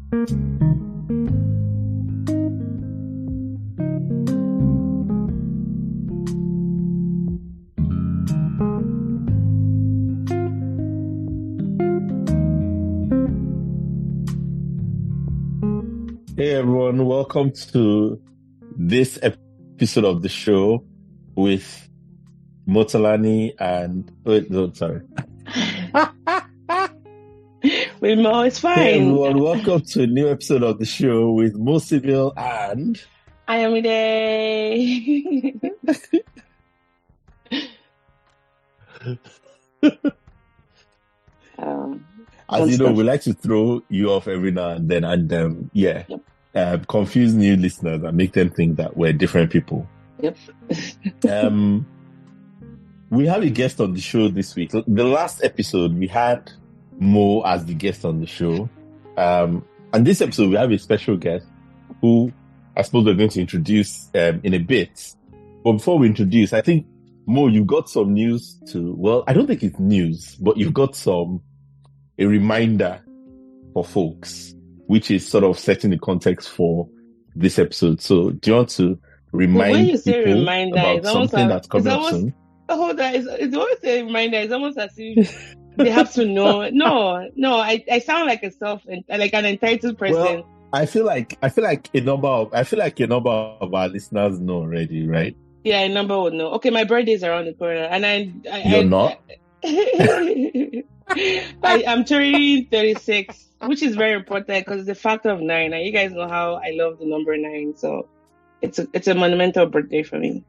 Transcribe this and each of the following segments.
Hey everyone, welcome to this episode of the show with Motolani and no, sorry. With Mo, it's fine. Hey everyone, welcome to a new episode of the show with Sibyl and Ayomide. as you know, we like to throw you off every now and then, and confuse new listeners and make them think that we're different people. Yep. We have a guest on the show this week. The last episode, we had Mo as the guest on the show. And this episode, we have a special guest who I suppose we're going to introduce in a bit. But before we introduce, I think, Mo, you've got some news I don't think it's news, but you've got a reminder for folks, which is sort of setting the context for this episode. So do you want to remind people about something that's coming up soon? Hold on, it's always a reminder. It's almost as if they have to know. No, I sound like like an entitled person. Well, I feel like a number of our listeners know already, right? Yeah, a number would know. Okay, my birthday is around the corner, and You're not. I'm turning 36, which is very important because it's a factor of 9, and you guys know how I love the number 9. So it's a monumental birthday for me.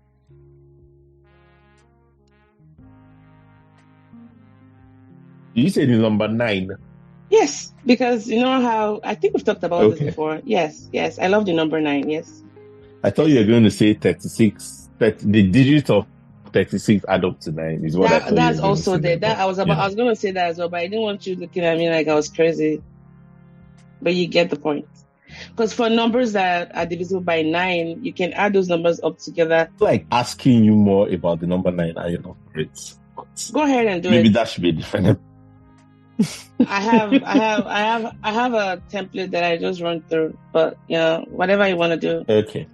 You said the number 9. Yes, because you know how I think we've talked about this before. Yes, I love the number 9. Yes. I thought you were going to say 36. The digit of 36 add up to 9 is what I thought. That's also there. I was going to say that as well, but I didn't want you looking at me like I was crazy. But you get the point. Because for numbers that are divisible by 9, you can add those numbers up together. Like asking you more about the number 9, and you're not great. Go ahead and do Maybe that should be different. I have a template that I just run through, but whatever you want to do. Okay.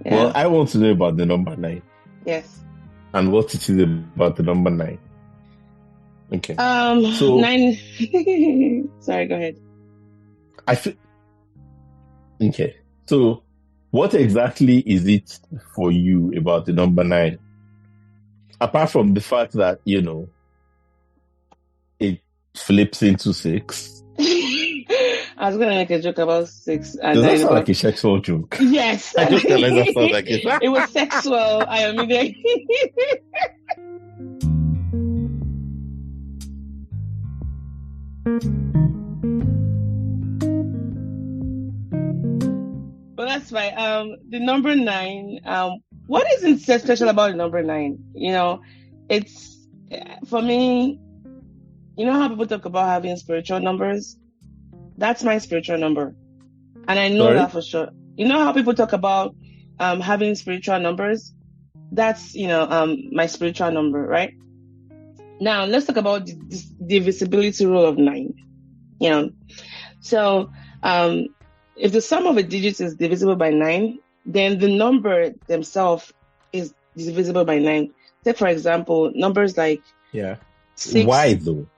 Yeah. Well, I want to know about the number 9. Yes. And what it is about the number 9. Okay. So 9. Sorry, go ahead. Okay. So, what exactly is it for you about the number 9? Apart from the fact that it flips into 6. I was going to make a joke about 6. Does that sound like a sexual joke? Yes. I just realized that sounds like it. It was sexual, Ayomide. Well, that's fine. The number 9, what isn't so special about the number 9? It's, for me, you know how people talk about having spiritual numbers? That's my spiritual number. And I know that for sure. You know how people talk about having spiritual numbers? That's, my spiritual number, right? Now, let's talk about the divisibility rule of 9. So, if the sum of a digit is divisible by 9, then the number themselves is divisible by 9. Take, for example, numbers like 6. Why though?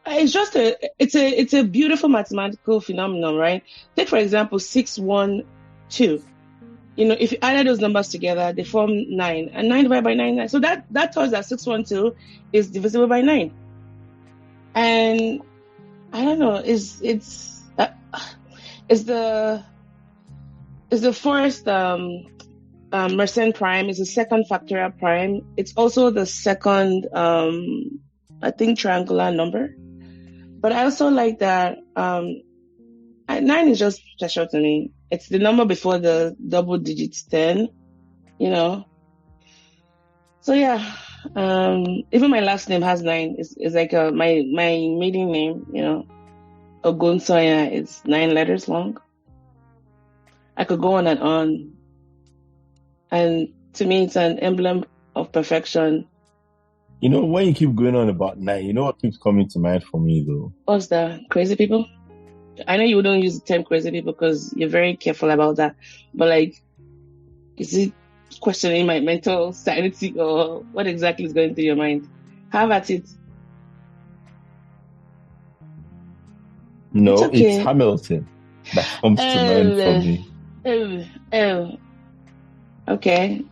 It's a beautiful mathematical phenomenon, right? Take, for example, 612. If you added those numbers together, they form 9. And 9 divided by 9. So that tells us that 612 is divisible by 9. And I don't know, it's the first Mersenne prime, is the second factorial prime. It's also the second I think triangular number. But I also like that 9 is just special to me. It's the number before the double digits 10, So yeah, even my last name has 9. It's like my maiden name, Ogunsoya. It's 9 letters long. I could go on. And to me, it's an emblem of perfection. When you keep going on about 9, what keeps coming to mind for me though? What's that? Crazy people? I know you don't use the term crazy people because you're very careful about that, but like, is it questioning my mental sanity or what exactly is going through your mind? Have at it. No, It's it's okay. Hamilton that comes to mind for me. Okay.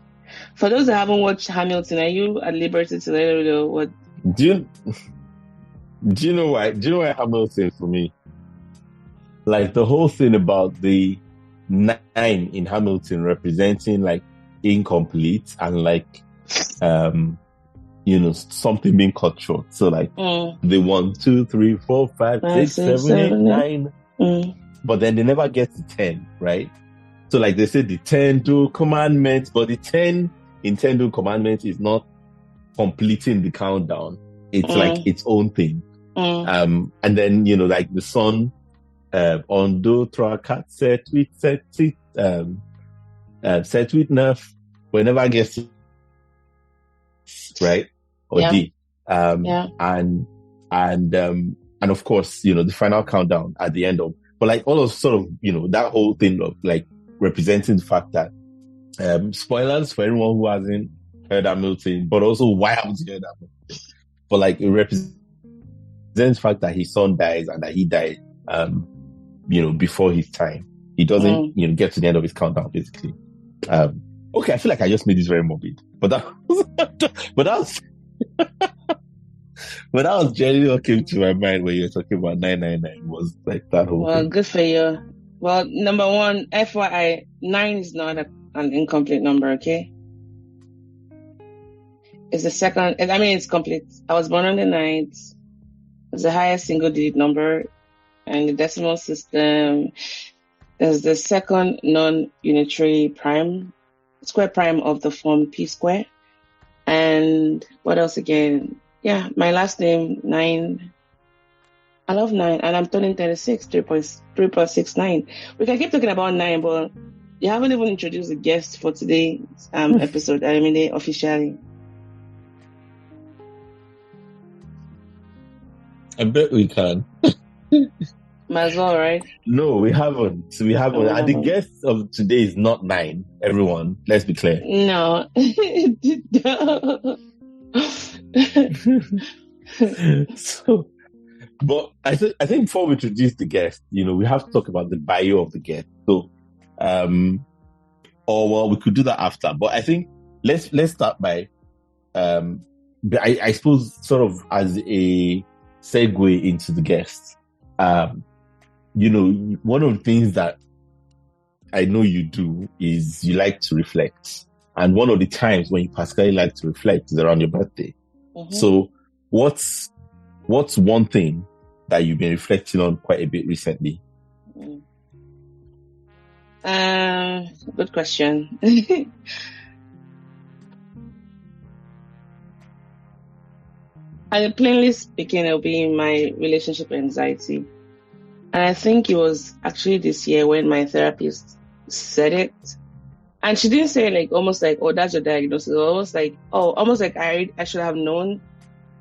For those that haven't watched Hamilton, are you at liberty to let me know what? Do you know why? Do you know why Hamilton for me? Like the whole thing about the 9 in Hamilton representing like incomplete and like something being cut short. So like the 1, 2, 3, 4, 5, 6, 7, 8, 9. But then they never get to 10, right? So like they say the 10 do commandments, but the 10 in 10 do commandments is not completing the countdown. It's like its own thing. And then, like the son on do track set with nerf whenever I gets right or D. And of course, the final countdown at the end of, but like all of sort of, that whole thing of like representing the fact that spoilers for everyone who hasn't heard Hamilton, but also why haven't you heard Hamilton? But like it represents the fact that his son dies and that he died before his time. He doesn't get to the end of his countdown basically. Okay, I feel like I just made this very morbid, but that was generally what came to my mind when you were talking about 999 was like that whole thing. Good for you. Well, number one, FYI, 9 is not an incomplete number, okay? It's the second, it's complete. I was born on the 9th. It's the highest single digit number in the decimal system. There's the second non-unitary prime, square prime of the form P square. And what else again? Yeah, my last name, 9. I love 9, and I'm turning 36, 3.69. We can keep talking about 9, but you haven't even introduced the guest for today's episode, Ayomide, officially. I bet we can. Might as well, right? No, we haven't. And the guest of today is not 9, everyone. Let's be clear. No. But I think before we introduce the guest, we have to talk about the bio of the guest. So, we could do that after. But I think let's start by, I suppose, sort of as a segue into the guest. One of the things that I know you do is you like to reflect, and one of the times when you particularly like to reflect is around your birthday. Mm-hmm. So, what's one thing that you've been reflecting on quite a bit recently? Good question. And plainly speaking, it'll be my relationship anxiety. And I think it was actually this year when my therapist said it. And she didn't say like, almost like, oh, that's your diagnosis. Almost like I should have known.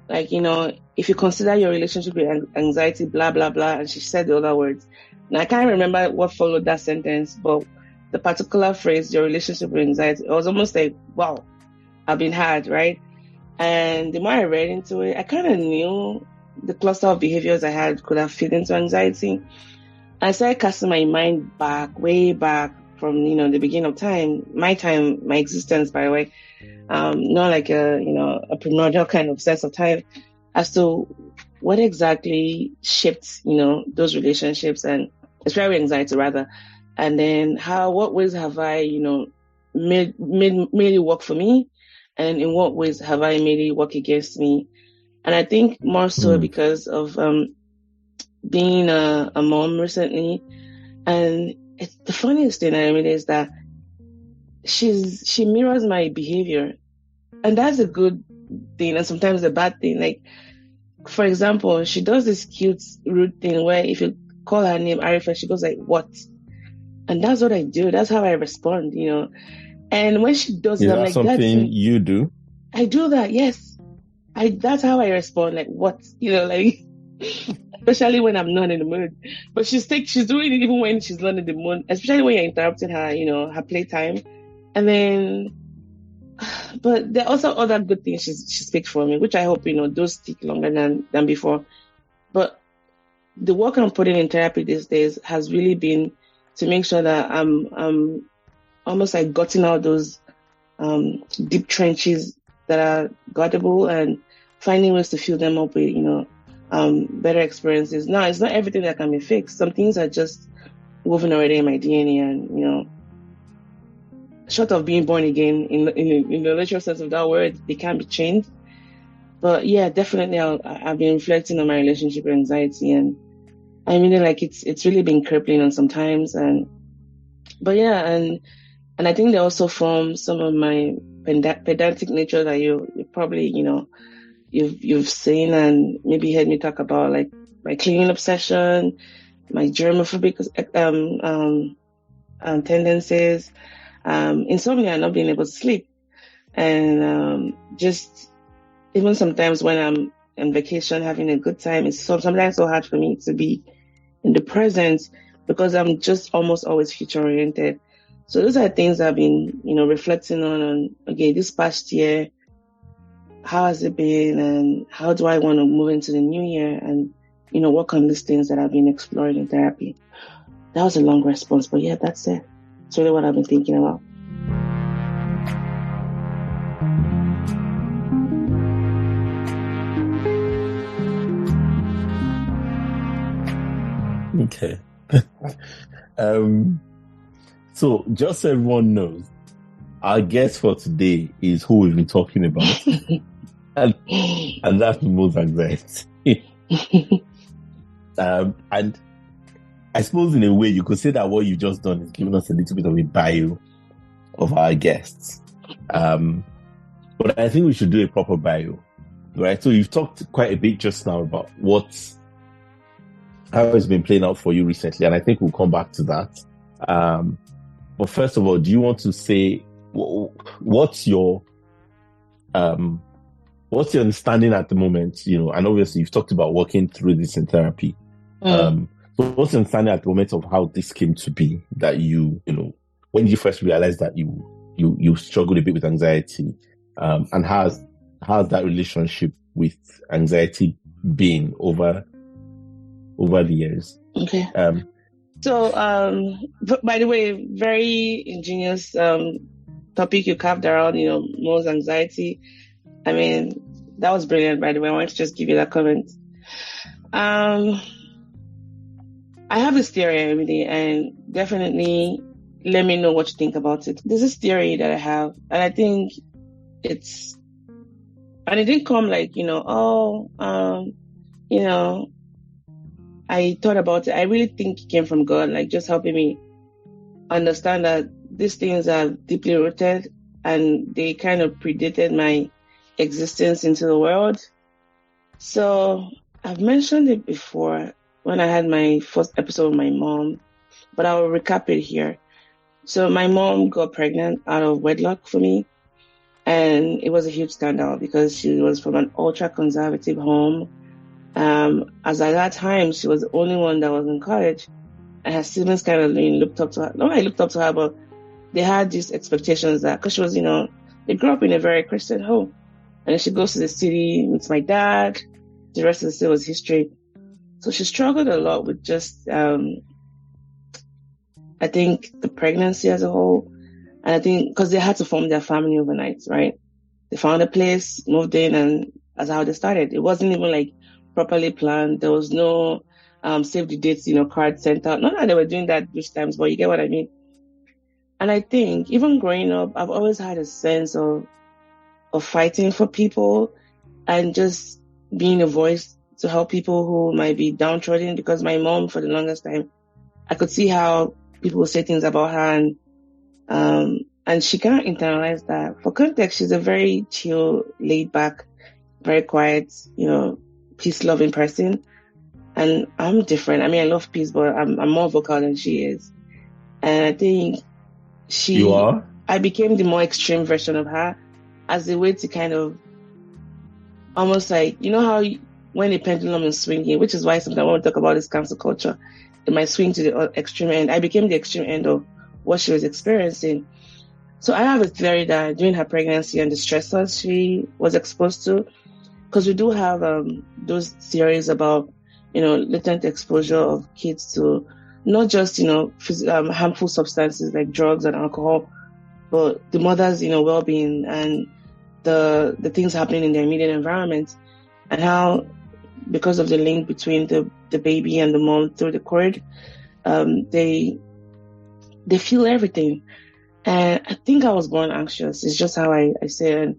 Like, if you consider your relationship with anxiety, blah, blah, blah. And she said the other words. Now, I can't remember what followed that sentence, but the particular phrase, your relationship with anxiety, it was almost like, wow, I've been hard, right? And the more I read into it, I kind of knew the cluster of behaviors I had could have fit into anxiety. I started casting my mind back, way back from, the beginning of time, my existence, by the way. Not like a primordial kind of sense of time as to what exactly shaped, those relationships and especially anxiety rather. And then what ways have I, made it work for me? And in what ways have I made it work against me? And I think more so because of being a mom recently. And the funniest thing I mean is that she mirrors my behavior. And that's a good thing and sometimes a bad thing. Like, for example, she does this cute, rude thing where if you call her name Arifa, she goes like, what? And that's what I do. That's how I respond, And when she does it, I'm like, something you do? I do that, yes. That's how I respond, like, what? especially when I'm not in the mood. But she's doing it even when she's not in the mood, especially when you're interrupting her, her playtime. And then, but there are also other good things she speaks for me, which I hope, those stick longer than before. But the work I'm putting in therapy these days has really been to make sure that I'm almost like gutting out those deep trenches that are guardable and finding ways to fill them up with, better experiences. Now, it's not everything that can be fixed. Some things are just woven already in my DNA, and short of being born again in the literal sense of that word, they can be changed. But yeah, definitely, I've been reflecting on my relationship with anxiety, and I mean, like it's really been crippling on sometimes, but yeah, and I think they also form some of my pedantic nature that you probably, you've seen and maybe heard me talk about, like my cleaning obsession, my germophobic tendencies, insomnia, not being able to sleep, and just even sometimes when I'm on vacation having a good time, it's sometimes so hard for me to be in the present because I'm just almost always future oriented. So those are things I've been, reflecting on, okay, this past year, how has it been and how do I want to move into the new year and, work on these things that I've been exploring in therapy. That was a long response, but yeah, that's it. It's really what I've been thinking about. Okay. So just so everyone knows, our guest for today is who we've been talking about. and that's the most anxiety. And I suppose in a way you could say that what you've just done is giving us a little bit of a bio of our guests. But I think we should do a proper bio, right? So you've talked quite a bit just now about how it's been playing out for you recently, and I think we'll come back to that. But first of all, do you want to say what's your understanding at the moment? And obviously you've talked about working through this in therapy. So what's your understanding at the moment of how this came to be? That when did you first realize that you struggled a bit with anxiety, and how's that relationship with anxiety been over the years? Okay. So, by the way, very ingenious topic you carved around, Mo's anxiety. I mean, that was brilliant, by the way. I wanted to just give you that comment. I have this theory, Ayomide, and definitely let me know what you think about it. There's this theory that I have, and I think it didn't come like, I thought about it. I really think it came from God, like just helping me understand that these things are deeply rooted and they kind of predated my existence into the world. So I've mentioned it before when I had my first episode with my mom, but I'll recap it here. So my mom got pregnant out of wedlock for me, and it was a huge scandal because she was from an ultra-conservative home. As at that time, she was the only one that was in college, and her siblings kind of looked up to her. Nobody looked up to her, but they had these expectations that, because she was, they grew up in a very Christian home. And then she goes to the city, meets my dad. The rest of the city was history. So she struggled a lot with just, I think, the pregnancy as a whole. And I think, because they had to form their family overnight, right? They found a place, moved in, and that's how they started. It wasn't even like properly planned. There was no save the dates, card sent out. Not that they were doing that those times, but you get what I mean. And I think even growing up, I've always had a sense of fighting for people and just being a voice to help people who might be downtrodden, because my mom, for the longest time, I could see how people would say things about her, and she can't internalize that. For context, she's a very chill, laid back, very quiet, peace-loving person. And I'm different. I mean, I love peace, but I'm more vocal than she is. And I think You are? I became the more extreme version of her as a way to kind of almost like, how when the pendulum is swinging, which is why sometimes when we talk about this cancel culture, it might swing to the extreme end. I became the extreme end of what she was experiencing. So I have a theory that during her pregnancy and the stressors she was exposed to, because we do have those theories about, latent exposure of kids to not just, harmful substances like drugs and alcohol, but the mother's, well-being and the things happening in their immediate environment, and how, because of the link between the baby and the mom through the cord, they feel everything. And I think I was born anxious. It's just how I say it. And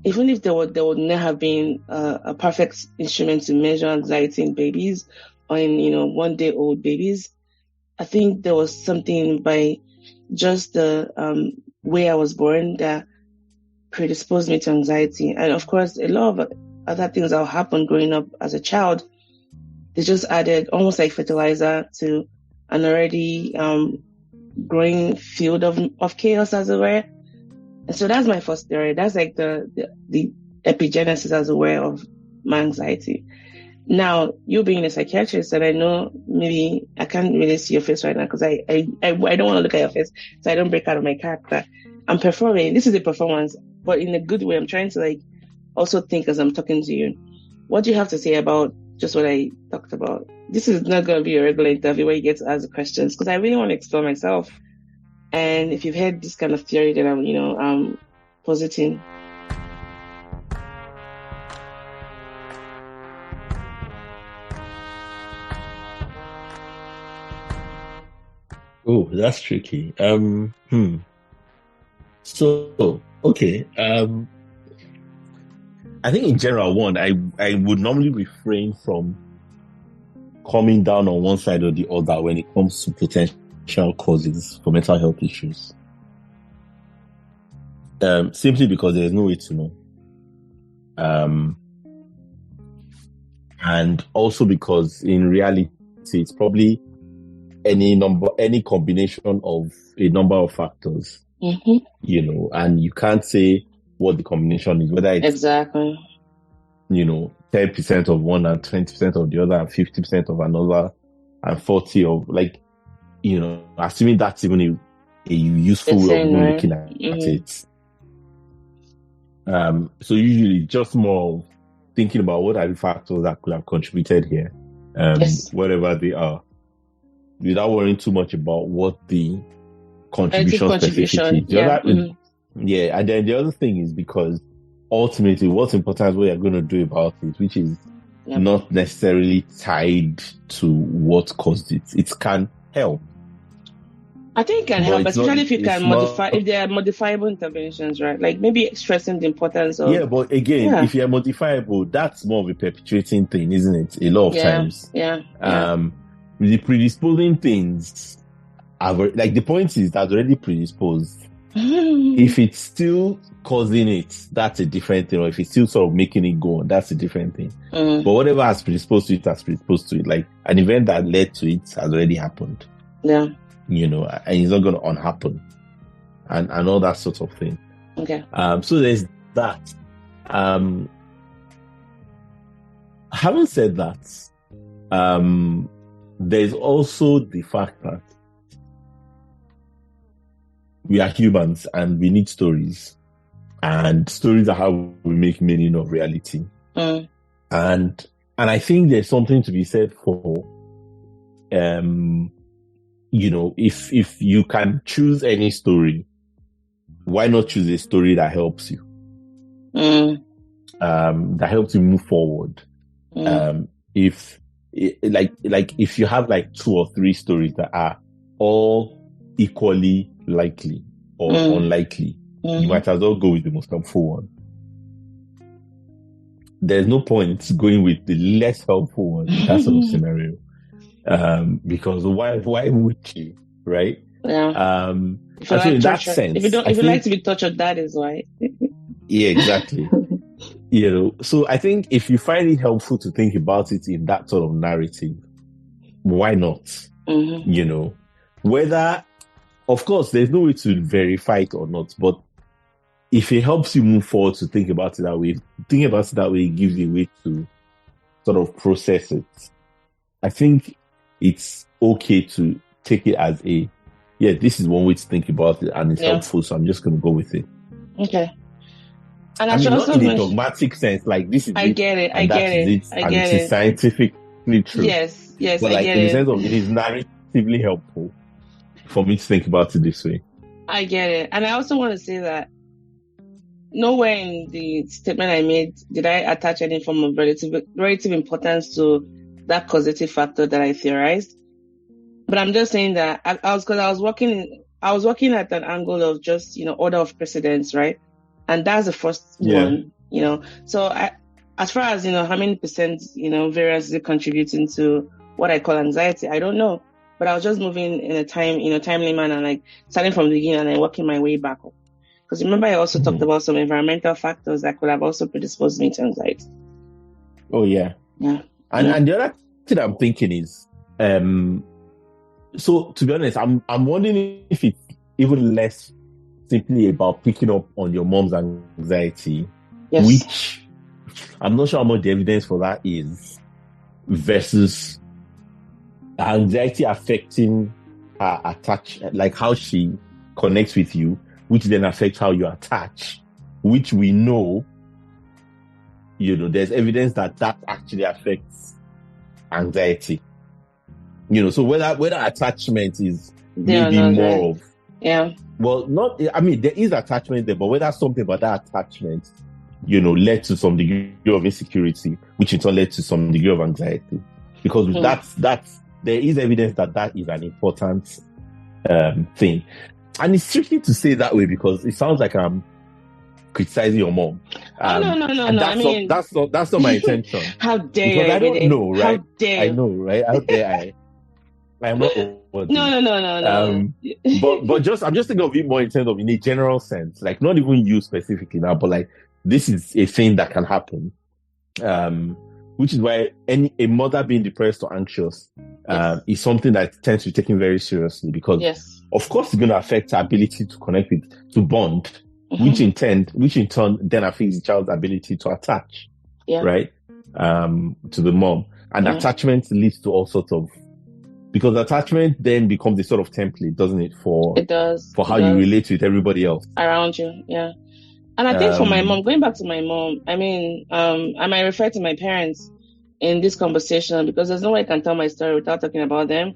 even if there would not have been a perfect instrument to measure anxiety in babies or in 1-day-old babies, I think there was something by just the way I was born that predisposed me to anxiety. And of course, a lot of other things that happened growing up as a child, they just added almost like fertilizer to an already growing field of chaos, as it were. And so that's my first theory. That's like the epigenesis, as it were, of my anxiety. Now, you being a psychiatrist, and I know maybe I can't really see your face right now because I don't want to look at your face so I don't break out of my character. I'm performing. This is a performance, but in a good way. I'm trying to also think as I'm talking to you. What do you have to say about just what I talked about? This is not going to be a regular interview where you get to ask the questions, because I really want to explore myself. And if you've heard this kind of theory that I'm positing. Oh, that's tricky. So, okay. I think in general, I would normally refrain from coming down on one side or the other when it comes to potential causes for mental health issues. Simply because there's no way to know. And also because in reality, it's probably any combination of a number of factors, and you can't say what the combination is, whether it's exactly, 10% of one and 20% of the other and 50% of another and 40 of assuming that's even a useful way of looking at it. So usually just more thinking about what are the factors that could have contributed here, whatever they are, without worrying too much about what the contribution specifically is. And then the other thing is because ultimately what's important is what you're going to do about it, which is not necessarily tied to what caused it. It can help. I think it can help, especially if you can modify, if there are modifiable interventions, right? Like maybe stressing the importance of... Yeah, but again, if you're modifiable, that's more of a perpetuating thing, isn't it? A lot of times. The predisposing things are like, the point is that's already predisposed. If it's still causing it, that's a different thing. Or if it's still sort of making it go on, that's a different thing. But whatever has predisposed to it has predisposed to it. Like an event that led to it has already happened. Yeah. And it's not going to unhappen. And all that sort of thing. Okay. So there's that. Having said that, there's also the fact that we are humans and we need stories, and stories are how we make meaning of reality. And I think there's something to be said for, if you can choose any story, why not choose a story that helps you? That helps you move forward. If you have like 2 or 3 stories that are all equally likely or unlikely, you might as well go with the most helpful one. There's no point going with the less helpful one in that sort of scenario. Because why would you, right? Yeah. So in that sense, if you like to be tortured, that is why. Yeah, exactly. So I think if you find it helpful to think about it in that sort of narrative, why not? Whether, of course, there's no way to verify it or not, but if it helps you move forward to think about it that way, it gives you a way to sort of process it, I think it's okay to take it as this is one way to think about it and it's helpful, so I'm just going to go with it. Okay. And I mean, not in a dogmatic sense, like this is I get it, and it is scientifically true. Yes, but like in the sense of it is narratively helpful for me to think about it this way. I get it. And I also want to say that nowhere in the statement I made did I attach any form of relative importance to that causative factor that I theorized. But I'm just saying that I was working at an angle of just, order of precedence, right? And that's the first one, So as far as, how many percent, variance is it contributing to what I call anxiety, I don't know. But I was just moving in a timely manner, like starting from the beginning and then working my way back up. Because remember, I also talked about some environmental factors that could have also predisposed me to anxiety. Oh, yeah. Yeah. And the other thing I'm thinking is, so to be honest, I'm wondering if it's even less simply about picking up on your mom's anxiety, which I'm not sure how much the evidence for that is, versus anxiety affecting her like how she connects with you, which then affects how you attach, which we know, there's evidence that actually affects anxiety. So whether attachment is maybe more of, well, not, I mean, there is attachment there, but whether something about that attachment, led to some degree of insecurity, which in turn led to some degree of anxiety, because that's there is evidence that is an important thing. And it's tricky to say that way because it sounds like I'm criticizing your mom. No. I mean, that's not my intention. How dare you? Because I don't know, right? How dare you? I know, right? How dare I? I'm not over. No. But I'm just thinking of it more in terms of in a general sense, like not even you specifically now, but like this is a thing that can happen. Which is why a mother being depressed or anxious is something that tends to be taken very seriously because, of course, it's going to affect her ability to connect to bond, which in turn then affects the child's ability to attach, right, to the mom. And attachment leads to all sorts of, because attachment then becomes a sort of template, doesn't it? For how you relate with everybody else around you, yeah. And I think for my mom, going back to my mom, I mean, I might refer to my parents in this conversation because there's no way I can tell my story without talking about them.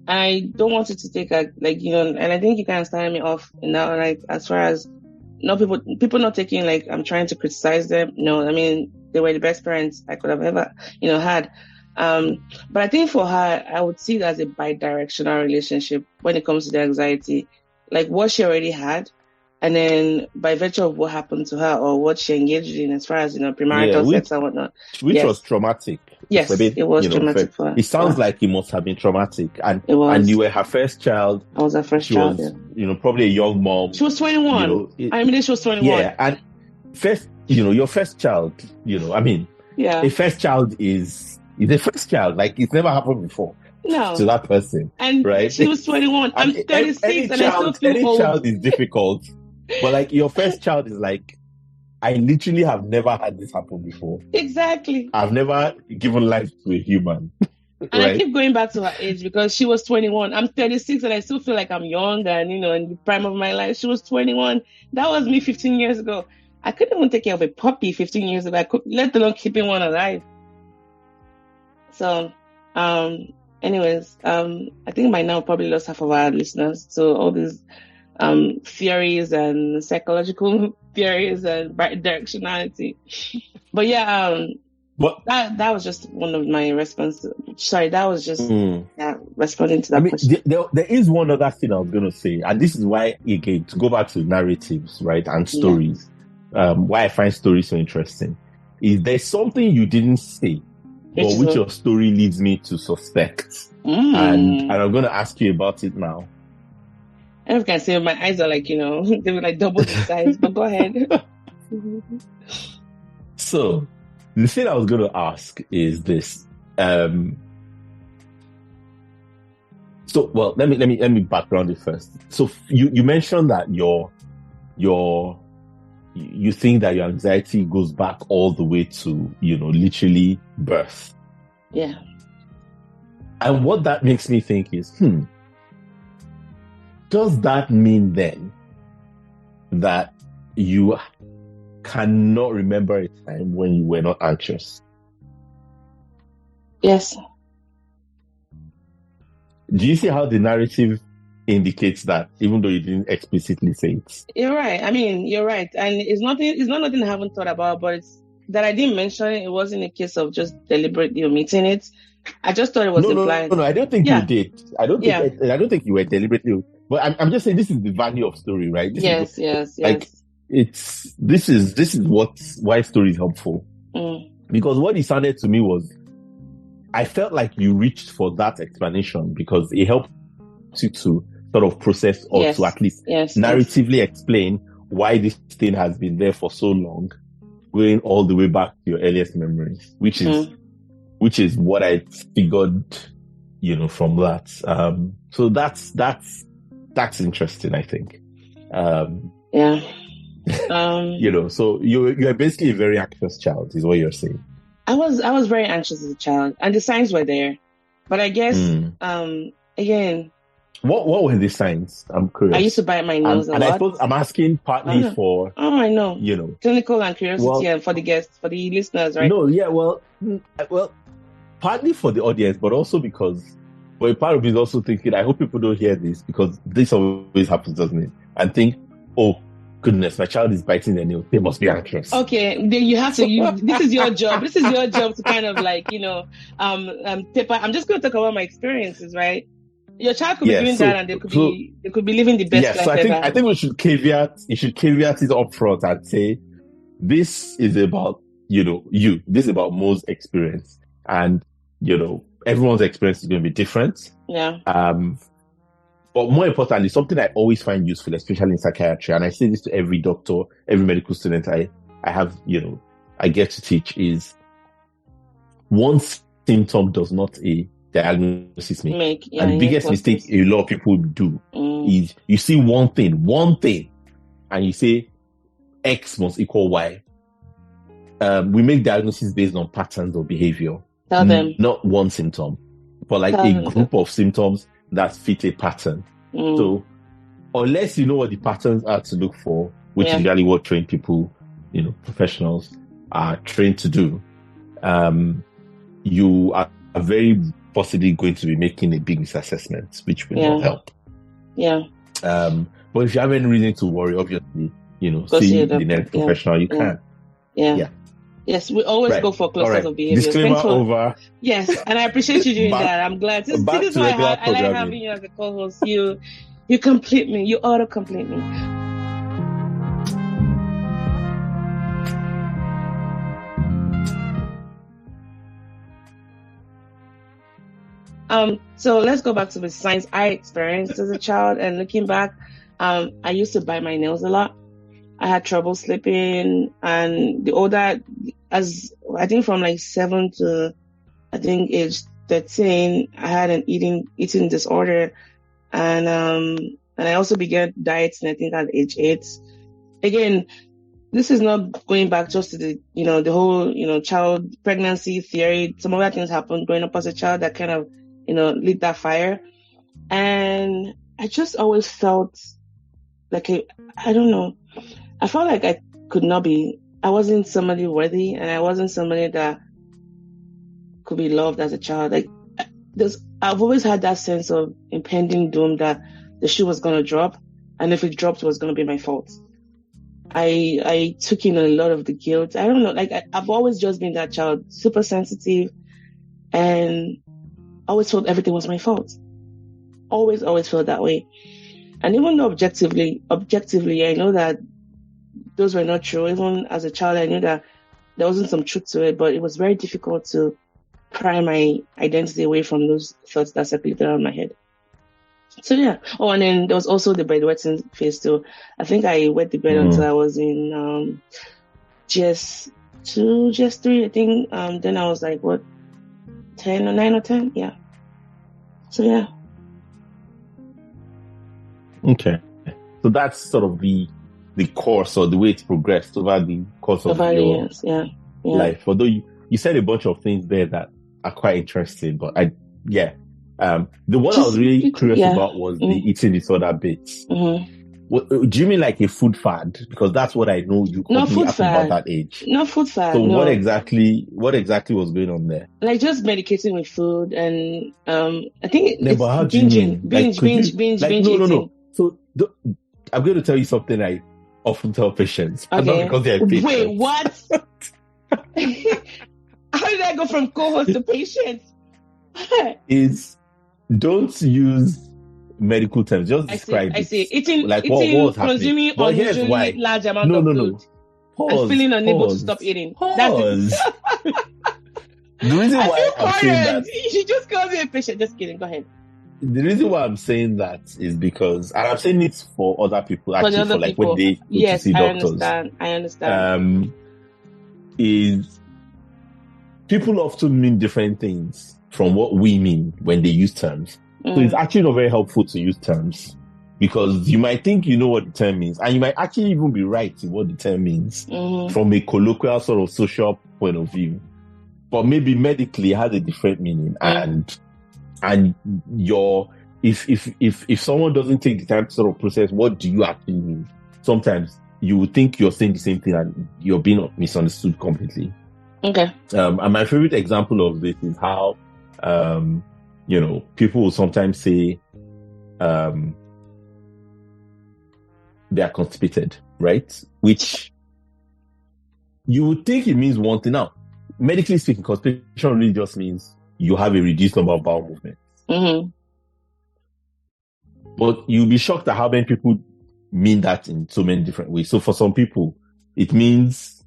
I don't want it to take and I think you can start me off now, like as far as people not taking like I'm trying to criticize them. No, I mean, they were the best parents I could have ever, had. But I think for her, I would see it as a bi-directional relationship when it comes to the anxiety, like what she already had. And then by virtue of what happened to her or what she engaged in as far as, premarital sex and whatnot. Which was traumatic. Yes, it was traumatic for her. It sounds like it must have been traumatic. And it was. And you were her first child. I was her first child, probably a young mom. She was 21. She was 21. Yeah, and first, your first child, a first child is a first child. Like, it's never happened before. No. To that person. And right? She was 21. I'm 36 and I still feel old. Any child is difficult. But like your first child is like, I literally have never had this happen before. Exactly. I've never given life to a human. And I keep going back to her age because she was 21. I'm 36 and I still feel like I'm young and, in the prime of my life. She was 21. That was me 15 years ago. I couldn't even take care of a puppy 15 years ago. I could, let alone keeping one alive. So, anyways, I think by now probably lost half of our listeners. So all these theories and psychological theories and directionality. But that was just one of my responses. Sorry, that was just responding to that question. There is one other thing I was going to say, and this is why, again, to go back to narratives, right, and stories, why I find stories so interesting, is there's something you didn't say, but which your story leads me to suspect. And I'm going to ask you about it now. I don't know if I can say my eyes are like, they were like double the size, but go ahead. So, the thing I was going to ask is this. Let me background it first. So, you mentioned that your you think that your anxiety goes back all the way to, literally birth. Yeah. And what that makes me think is, does that mean then that you cannot remember a time when you were not anxious? Yes. Do you see how the narrative indicates that, even though you didn't explicitly say it? You're right. I mean, you're right. And it's not nothing I haven't thought about, but it's that I didn't mention it. It wasn't a case of just deliberately omitting it. I just thought it was implied. No, I don't think you did. I don't think you were deliberately. But I'm just saying this is the value of story, right? Yes. This is why story is helpful. Because what it sounded to me was, I felt like you reached for that explanation because it helped you to sort of process or to at least narratively explain why this thing has been there for so long, going all the way back to your earliest memories, which is what I figured, from that. So that's interesting, I think. So you're basically a very anxious child, is what you're saying. I was very anxious as a child, and the signs were there, but I guess again. What were the signs? I'm curious. I used to bite my nose a lot. And I suppose I'm asking partly for... Oh, I know. Clinical and curiosity, and for the guests, for the listeners, right? No, yeah, well, partly for the audience, but also because... But part of me is also thinking, I hope people don't hear this, because this always happens, doesn't it? And think, oh, goodness, my child is biting their nails. They must be anxious. Okay, then you have to... this is your job. This is your job to kind of paper... I'm just going to talk about my experiences, right? Your child could be doing that, and they could be living the best life ever. I think we should caveat it up front and say this is about this is about Mo's experience, and everyone's experience is going to be different. Yeah. But more importantly, something I always find useful, especially in psychiatry, and I say this to every doctor, every medical student I have, I get to teach, is one symptom does not a diagnosis make. And the biggest mistake a lot of people do is you see one thing, and you say X must equal Y. We make diagnoses based on patterns of behavior. Tell them. Not one symptom, but a group of symptoms that fit a pattern. So unless you know what the patterns are to look for, which is really what trained people, professionals are trained to do, you are very possibly going to be making a big misassessment, which will not help. Yeah. But if you have any reason to worry, obviously, see the next professional, you can. Yeah. Yes, we always go for clusters of behaviors. Disclaimer over. Yes, and I appreciate you doing that. I'm glad. This is why I like having you as a co-host. You complete me. You auto-complete me. So let's go back to the signs I experienced as a child. And looking back, I used to bite my nails a lot. I had trouble sleeping, and the older, as I think from 7 to age 13, I had an eating disorder, and I also began dieting, I think, at age 8. Again, this is not going back just to the the whole child pregnancy theory. Some other things happened growing up as a child that kind of lit that fire, and I just always felt like I don't know. I felt like I could not be, I wasn't somebody worthy, and I wasn't somebody that could be loved as a child. I've always had that sense of impending doom that the shoe was going to drop, and if it dropped, it was going to be my fault. I took in a lot of the guilt. I don't know, I've always just been that child, super sensitive, and always felt everything was my fault. Always felt that way. And even though objectively, I know that those were not true. Even as a child, I knew that there wasn't some truth to it, but it was very difficult to pry my identity away from those thoughts that circulated around my head. So yeah. Oh, and then there was also the bedwetting phase too. I think I wet the bed until I was in GS2, GS3, I think. Then I was 9 or 10? Yeah. So yeah. Okay. So that's sort of the the course or the way it's progressed over the course of Over the your years, yeah. life. Although you said a bunch of things there that are quite interesting, but the one I was really curious about was the eating disorder bit. What, do you mean like a food fad? Because that's what I know you completely up about that age. Not food fad. So no. what exactly was going on there? Like just medicating with food, and I think it's but how binging, binge like, eating. No. So I'm going to tell you something I often tell patients. Okay. Not because they're patients. Wait, what? How did I go from co-host to patient? Is don't use medical terms. Just describe it. I see. Eating, like what was consuming unusually large amount of food. Pause, and feeling unable to stop eating. Pause. The reason why I'm saying that, you just call me a patient. Just kidding. Go ahead. The reason why I'm saying that is because, and I'm saying it for other people, actually, for like when they go to see doctors. I understand. Is people often mean different things from what we mean when they use terms. So it's actually not very helpful to use terms, because you might think you know what the term means, and you might actually even be right in what the term means from a colloquial sort of social point of view. But maybe medically it has a different meaning, and if someone doesn't take the time to sort of process what do you actually mean, sometimes you would think you're saying the same thing and you're being misunderstood completely. Okay. And my favorite example of this is how people will sometimes say they are constipated, right? Which you would think it means one thing. Now, medically speaking, constipation really just means you have a reduced number of bowel movements. But you'll be shocked at how many people mean that in so many different ways. So for some people, it means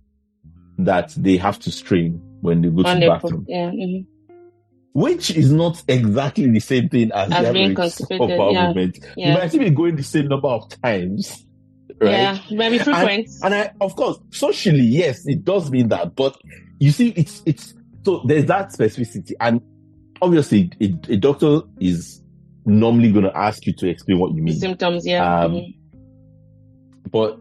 that they have to strain when they go to the bathroom. Which is not exactly the same thing as the average of bowel movement. You might actually be going the same number of times. Right? Yeah, maybe frequent. And I, of course, socially, yes, it does mean that. But you see, it's so there's that specificity, and obviously, a doctor is normally going to ask you to explain what you mean. Symptoms, yeah. But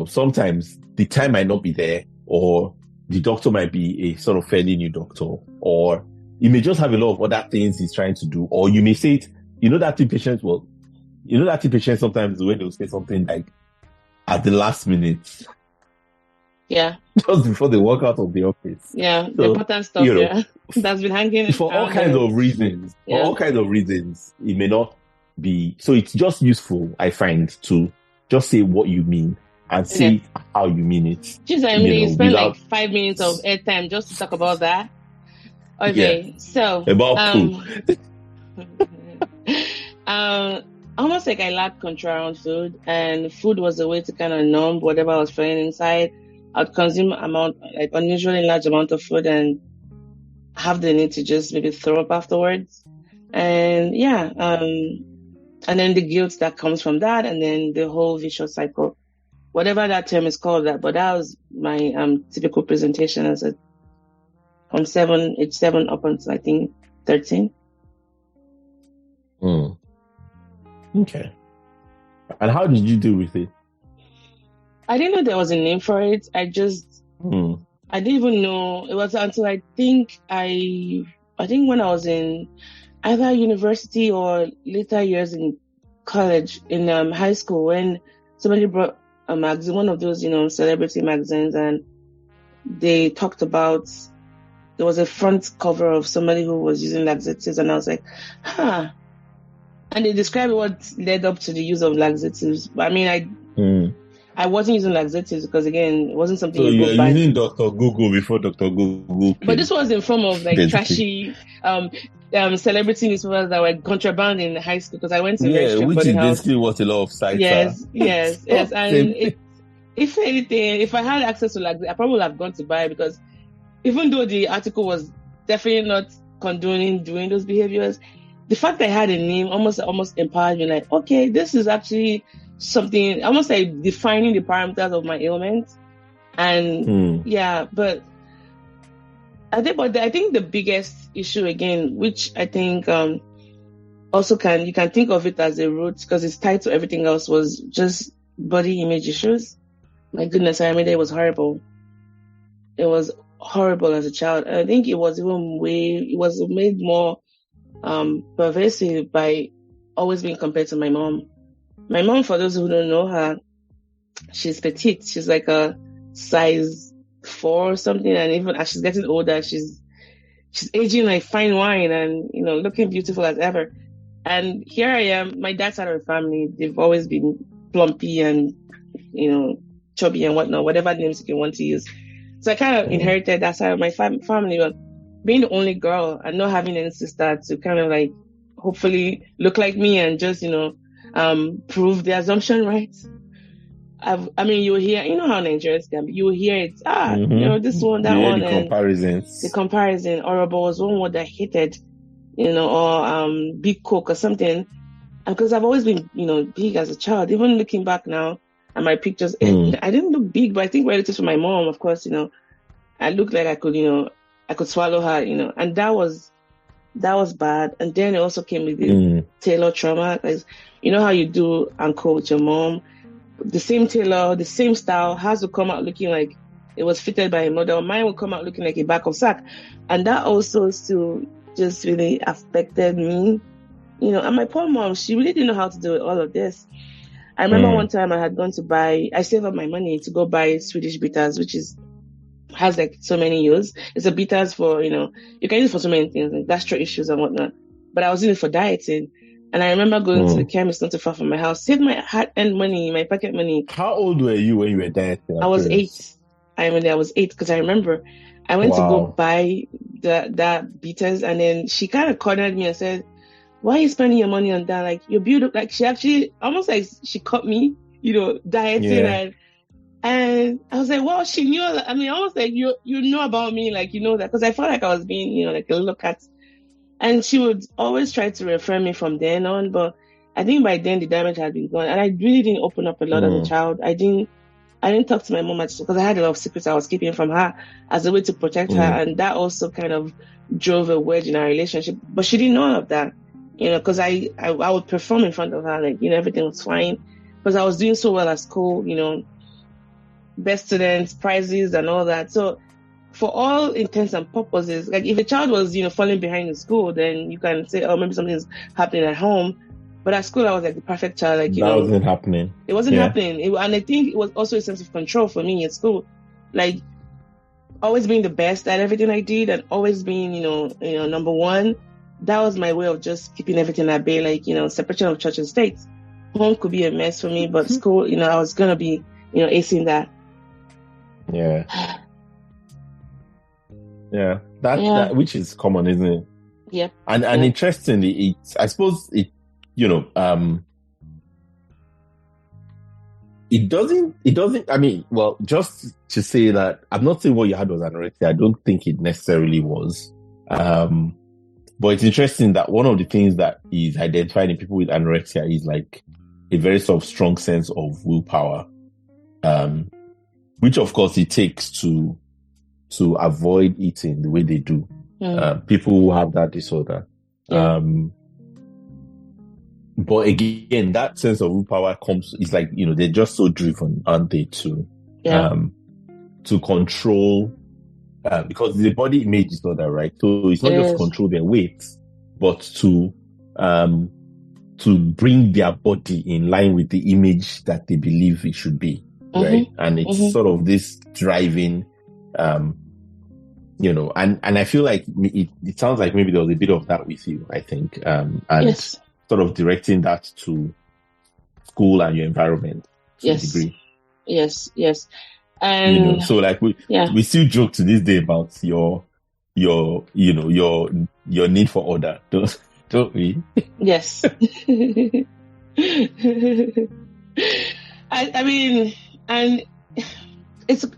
sometimes the time might not be there, or the doctor might be a sort of fairly new doctor, or he may just have a lot of other things he's trying to do, or you may say it. That patients sometimes when they'll say something like at the last minute. Yeah. Just before they walk out of the office. Yeah, the important stuff, that's been hanging. For all kinds of reasons. For all kinds of reasons, it may not be. So it's just useful, I find, to just say what you mean and say how you mean it. Jeez, you spend like 5 minutes of airtime just to talk about that. Okay, so about poo. Almost like I lacked control around food, and food was a way to kind of numb whatever I was feeling inside. I'd consume unusually large amount of food and have the need to just maybe throw up afterwards. And and then the guilt that comes from that, and then the whole vicious cycle, whatever that term is called, but that was my typical presentation as from age 7 up until I think 13. Okay. And how did you deal with it? I didn't know there was a name for it. I didn't even know. It was until I think when I was in either university or later years in college, in high school, when somebody brought a magazine, one of those, celebrity magazines, and they talked about, there was a front cover of somebody who was using laxatives, and I was like, and they described what led up to the use of laxatives. But I mean, I wasn't using laxatives because, again, it wasn't something. So you were using Dr. Google before Dr. Google came. But this was in form of trashy celebrity newspapers that were contraband in high school, because I went to very strict which is basically what a lot of sites are. Yes. And if anything, if I had access to laxatives, I probably would have gone to buy, because even though the article was definitely not condoning doing those behaviors, the fact that I had a name almost empowered me. Like, okay, this is actually something, almost like defining the parameters of my ailment. And but I think the biggest issue, again, which I think also you can think of it as a root, because it's tied to everything else, was just body image issues. My goodness, Ayomide, it was horrible. It was horrible as a child. And I think it was made more pervasive by always being compared to my mom. My mom, for those who don't know her, she's petite. She's like a size 4 or something. And even as she's getting older, she's aging like fine wine and, looking beautiful as ever. And here I am, my dad's side of the family, they've always been plumpy and, chubby and whatnot, whatever names you want to use. So I kind of inherited that side of my family, but being the only girl and not having any sister to kind of like hopefully look like me and just, prove the assumption right. You will hear, how Nigerians can be, you will hear it, this one, that one. The comparisons. The comparison, or was one word I hated, or big coke or something. Because I've always been, big as a child. Even looking back now at my pictures, I didn't look big, but I think relative to my mom, of course, I looked like I could swallow her, and that was bad. And then it also came with the tailor trauma. Like, how you do uncle with your mom, the same tailor, the same style has to come out looking like it was fitted by a model. Mine would come out looking like a back of sack. And that also still just really affected me. And my poor mom, she really didn't know how to do all of this. I remember one time I saved up my money to go buy Swedish bitters, which has like so many use. It's a bitters for, you can use it for so many things, like gastro issues and whatnot. But I was using it for dieting. And I remember going to the chemist not too far from my house, saved my hard-earned money, my pocket money. How old were you when you were dieting? I was 8. I was 8 because I remember I went to go buy that bitters, and then she kind of cornered me and said, "Why are you spending your money on that? Like, you're beautiful." Like, she actually almost like she caught me, dieting, and I was like, well, she knew. Almost like you know about me, like that, because I felt like I was being, like a little cat. And she would always try to refer me from then on, but I think by then the damage had been gone, and I really didn't open up a lot as a child. I didn't talk to my mom much because I had a lot of secrets I was keeping from her as a way to protect her, and that also kind of drove a wedge in our relationship. But she didn't know all of that, because I would perform in front of her, like, everything was fine because I was doing so well at school, best students, prizes, and all that. So for all intents and purposes, like if a child was, falling behind in school, then you can say, oh, maybe something's happening at home. But at school, I was like the perfect child. Like, that wasn't happening. It wasn't happening. And I think it was also a sense of control for me at school. Like, always being the best at everything I did and always being, number one. That was my way of just keeping everything at bay, like, separation of church and state. Home could be a mess for me, but school, I was going to be, acing that. Yeah. Yeah, that which is common, isn't it? Yeah. And interestingly, I suppose it doesn't. I mean, well, just to say that I'm not saying what you had was anorexia. I don't think it necessarily was. But it's interesting that one of the things that is identified in people with anorexia is like a very sort of strong sense of willpower, which of course it takes to avoid eating the way they do. People who have that disorder. But again, that sense of willpower is like, they're just so driven, aren't they, to control, because the body image disorder, right? So it's not just control their weight, but to bring their body in line with the image that they believe it should be, right? And it's sort of this driving, and I feel like it sounds like maybe there was a bit of that with you, I think, and sort of directing that to school and your environment to a degree. Yes. And so like we still joke to this day about your need for order, don't we? Yes. I mean, and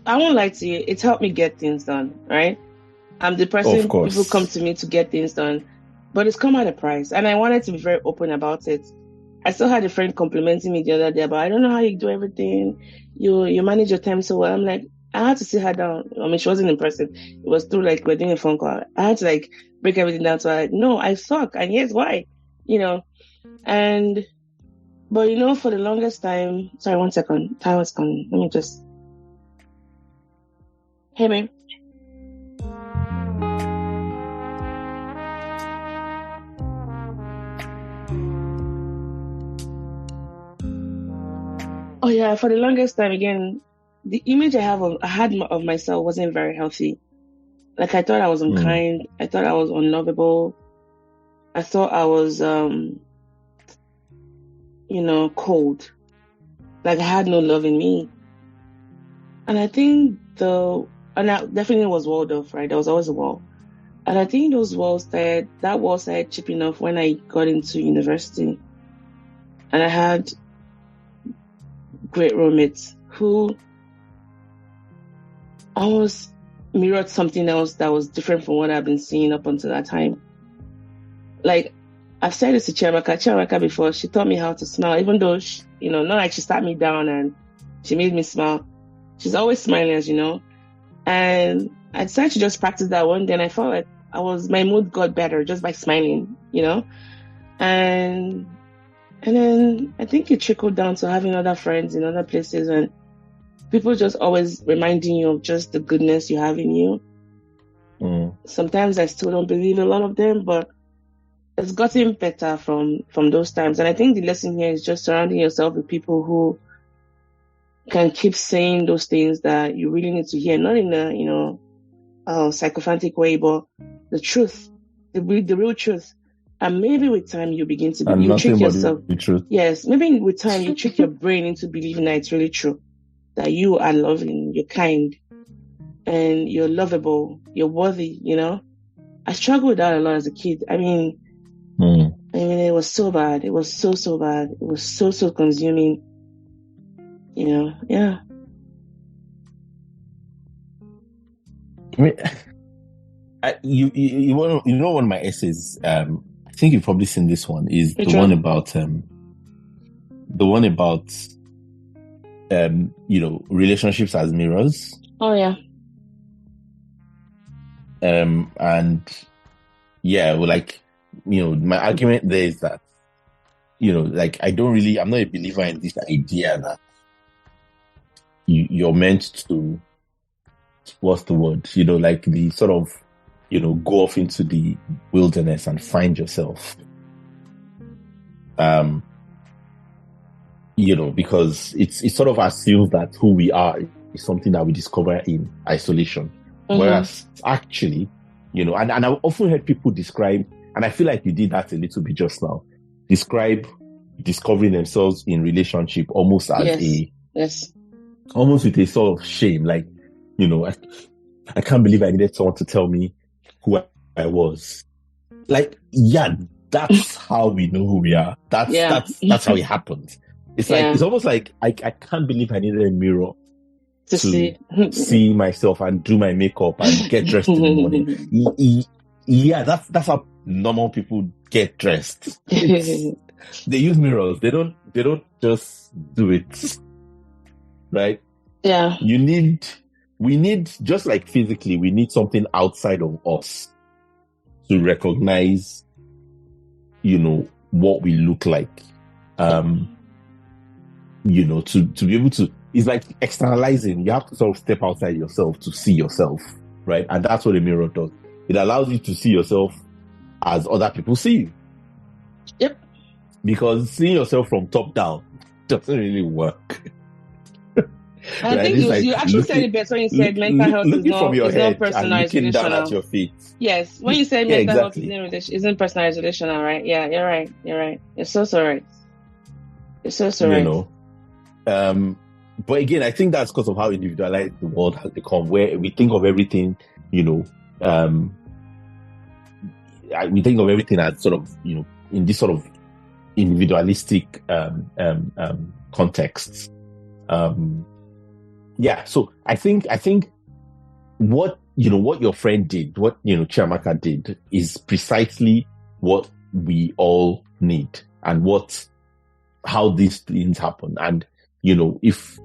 I won't lie to you, it's helped me get things done, right? I'm the person people come to me to get things done, but it's come at a price, and I wanted to be very open about it. I still had a friend complimenting me the other day, but I don't know how you do everything. You manage your time so well. I'm like, I had to sit her down. I mean, she wasn't in person. It was through like we're doing a phone call. I had to like break everything down to her. No, I suck, and here's why. And But for the longest time, sorry, 1 second, time was gone. Let me just, hey, babe. Oh yeah, for the longest time, again, the image I had of myself wasn't very healthy. Like, I thought I was unkind. I thought I was unlovable. I thought I was, cold. Like, I had no love in me. And I think and that definitely was walled off, right? There was always a wall. And I think that wall started chipping off when I got into university. And I had great roommates who almost mirrored something else that was different from what I've been seeing up until that time. Like, I've said this to Chiamaka before. She taught me how to smile, even though not like she sat me down and she made me smile. She's always smiling, as you know. And I decided to just practice that one day, and I felt like my mood got better just by smiling, And then I think it trickled down to having other friends in other places, and people just always reminding you of just the goodness you have in you. Sometimes I still don't believe a lot of them, but it's gotten better from those times. And I think the lesson here is just surrounding yourself with people who can keep saying those things that you really need to hear, not in a psychophantic way, but the truth, the real truth. And maybe with time you begin to you trick yourself. The truth. Yes, maybe with time you trick your brain into believing that it's really true, that you are loving, you're kind, and you're lovable, you're worthy. I struggled with that a lot as a kid. I mean, it was so bad. It was so bad. It was so consuming. Yeah. I mean, one of my essays. I think you've probably seen this one. Is the one about relationships as mirrors. Oh yeah. And yeah, well, like, my argument there is that, like, I'm not a believer in this idea that you're meant to, what's the word? Like the sort of, go off into the wilderness and find yourself. Because it sort of assumes that who we are is something that we discover in isolation. Mm-hmm. Whereas actually, and I've often heard people describe, and I feel like you did that a little bit just now, describe discovering themselves in relationship almost as almost with a sort of shame. Like, I can't believe I needed someone to tell me who I was. Like, yeah, that's how we know who we are. That's how it happens. It's like, it's almost like I can't believe I needed a mirror to see myself and do my makeup and get dressed in the morning. Yeah, that's how normal people get dressed. They use mirrors. They don't just do it. Right? Yeah. We need, just like physically, we need something outside of us to recognize, what we look like. To be able to, it's like externalizing. You have to sort of step outside yourself to see yourself, right? And that's what a mirror does. It allows you to see yourself as other people see you. Yep. Because seeing yourself from top down doesn't really work. I think you actually said it best when you said mental health is not personal, it's relational. Down at your feet. Yes, when you say mental health isn't personal, it's relational, right? Yeah, you're right. You're so right. You're so right. But again, I think that's because of how individualized the world has become, where we think of everything, we think of everything as sort of, in this sort of individualistic contexts. So I think what your friend did, what Chiamaka did, is precisely what we all need, and how these things happen. And if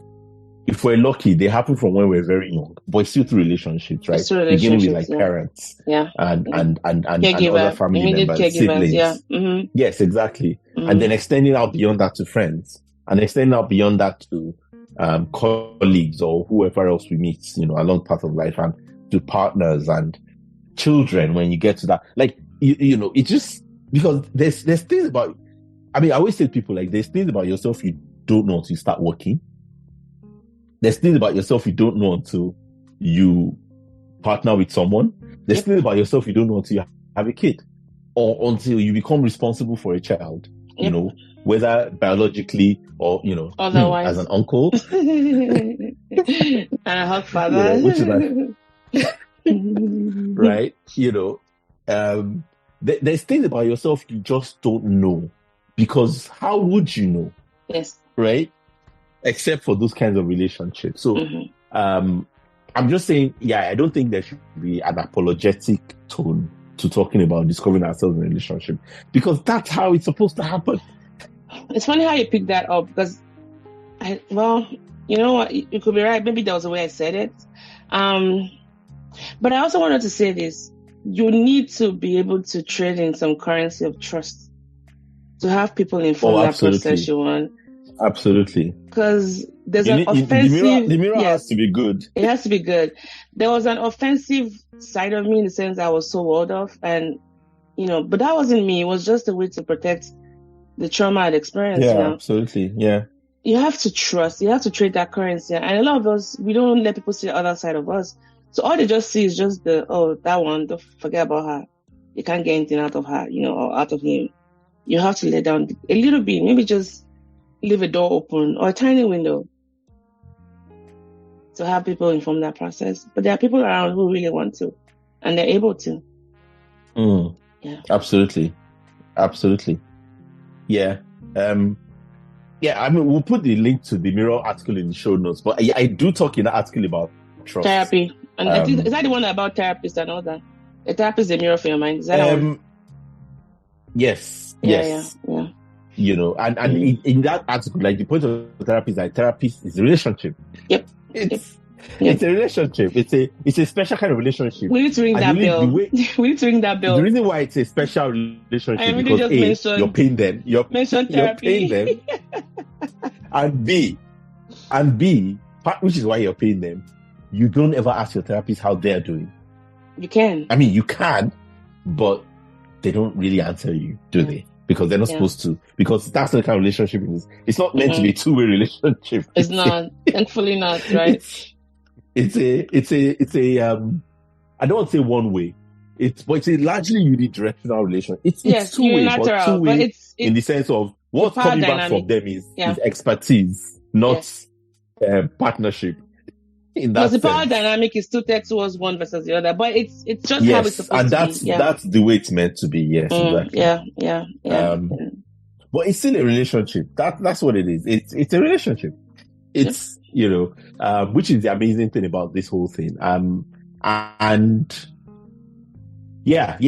if we're lucky, they happen from when we're very young, but it's still through relationships, right? It's through Beginning with relationships, like parents yeah. and other Caregiver, family immediate members, caregivers, yeah. siblings. Yes, exactly. And then extending out beyond that to friends, and extending out beyond that to colleagues or whoever else we meet, along the path of life, and to partners and children. When you get to that, like it just, because there's things about. I mean, I always say to people, like, there's things about yourself you don't know until you start working. There's things about yourself you don't know until you partner with someone. There's things about yourself you don't know until you have a kid, or until you become responsible for a child. Whether biologically or otherwise, as an uncle and a hot father, which is like right. There's things about yourself you just don't know, because how would you know? Yes. Right. Except for those kinds of relationships. So, I'm just saying, I don't think there should be an apologetic tone to talking about discovering ourselves in a relationship, because that's how it's supposed to happen. It's funny how you pick that up, because you know what, you could be right. Maybe that was the way I said it. But I also wanted to say this. You need to be able to trade in some currency of trust to have people inform that process you want. Absolutely. Because there's an offensive... The mirror has to be good. It has to be good. There was an offensive side of me, in the sense I was so walled off, and, but that wasn't me. It was just a way to protect the trauma I'd experienced. Yeah, absolutely. Yeah. You have to trust. You have to trade that currency. And a lot of us, we don't let people see the other side of us. So all they just see is just that one, don't forget about her. You can't get anything out of her, or out of him. You have to let down a little bit, maybe just leave a door open or a tiny window to have people inform that process. But there are people around who really want to, and they're able to. Yeah. Absolutely. Yeah. I mean, we'll put the link to the Mirror article in the show notes, but I do talk in that article about trust. Therapy. And I think, is that the one about therapists and all that? A therapist is a mirror for your mind. Is that one? Yes. Yeah. And in that article, like, the point of therapy is that therapy is a relationship. Yep. It's a relationship. It's a special kind of relationship. We need to ring that bell. We need to ring that bell. The reason why it's a special relationship is because A, you're paying them. You're paying them. and B, which is why you're paying them, you don't ever ask your therapist how they're doing. You can. I mean, you can, but they don't really answer you, do they? Because they're not supposed to. Because that's the kind of relationship it is. It's not meant to be a two-way relationship. It's not. Thankfully not, right? It's a I don't want to say one way. It's a largely unidirectional relation. It's two-way, but two-way, but in the sense of what's coming back from them is expertise, not partnership. Because the power dynamic is tilted towards one versus the other, but it's just how it's supposed to be. And that's the way it's meant to be. Yes, exactly. Yeah. But it's still a relationship. That's what it is. It's a relationship. It's which is the amazing thing about this whole thing. But yes,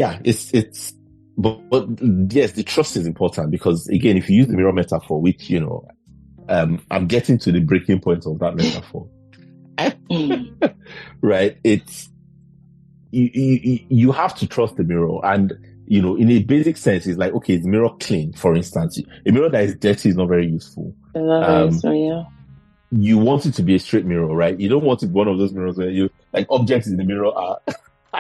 the trust is important, because again, if you use the mirror metaphor, which I'm getting to the breaking point of that metaphor. Right? It's you have to trust the mirror, and in a basic sense, it's like, okay, is the mirror clean? For instance, a mirror that is dirty is not very useful. You want it to be a straight mirror, right? You don't want it one of those mirrors where objects in the mirror are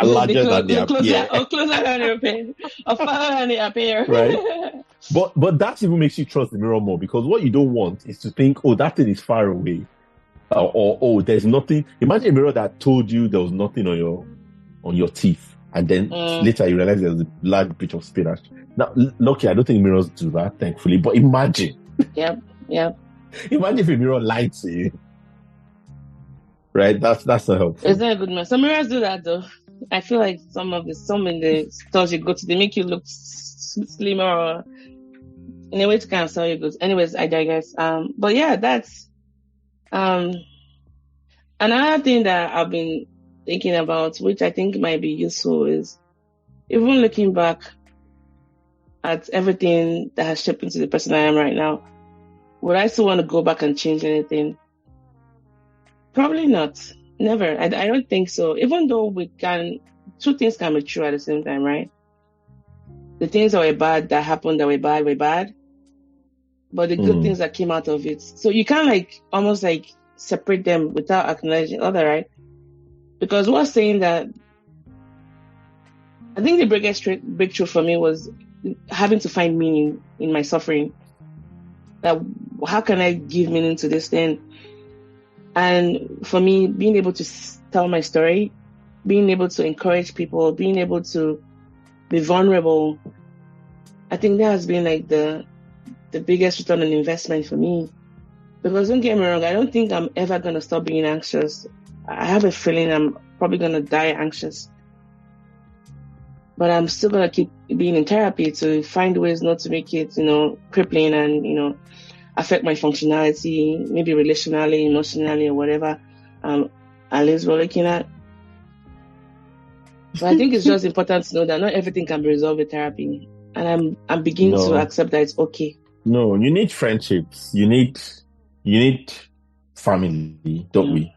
larger than they appear, or closer than they appear, or farther than they appear. Right? But that even makes you trust the mirror more, because what you don't want is to think, oh, that thing is far away. Or there's nothing. Imagine a mirror that told you there was nothing on your teeth, and then later you realize there's a large bit of spinach. Now, luckily, I don't think mirrors do that, thankfully. But imagine. Yep. Imagine if a mirror lied to you. Right? That's not helpful. It's not a good mirror. Some mirrors do that, though. I feel like some in the stores you go to, they make you look slimmer, or in a way to kind of sell you goods. Anyways, I digress. But yeah, that's. Another thing that I've been thinking about, which I think might be useful, is even looking back at everything that has shaped into the person I am right now, would I still want to go back and change anything? Probably not. Never. I don't think so. Even though two things can be true at the same time, right? The things that were bad that happened that were bad, but the good things that came out of it. So you can't almost separate them without acknowledging other, right? Because what's saying that, I think the biggest breakthrough for me was having to find meaning in my suffering. That how can I give meaning to this thing? And for me, being able to tell my story, being able to encourage people, being able to be vulnerable, I think that has been the biggest return on investment for me. Because don't get me wrong, I don't think I'm ever going to stop being anxious. I have a feeling I'm probably going to die anxious. But I'm still going to keep being in therapy to find ways not to make it, crippling and, affect my functionality, maybe relationally, emotionally, or whatever at least we're looking at. But I think it's just important to know that not everything can be resolved with therapy. And I'm beginning to accept that it's okay. No, you need friendships. You need family, don't we?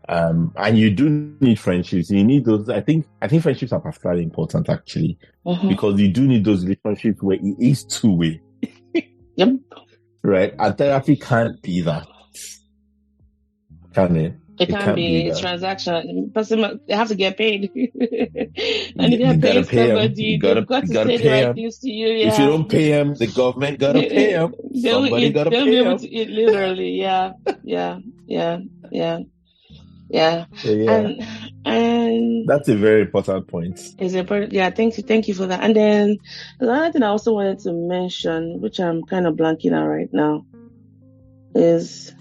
And you do need friendships. You need those. I think friendships are particularly important, actually, because you do need those relationships where it is two-way. Yep. Right? And therapy can't be that. Can it? It can't be a transaction. They have to get paid. And if you have paid somebody, they've got to say the right things to you. Yeah. If you don't pay them, the government got to pay them. Somebody got to pay them. They'll be able to eat, literally. Yeah. And that's a very important point. It's important. Yeah, thank you for that. And then another thing I also wanted to mention, which I'm kind of blanking out right now, is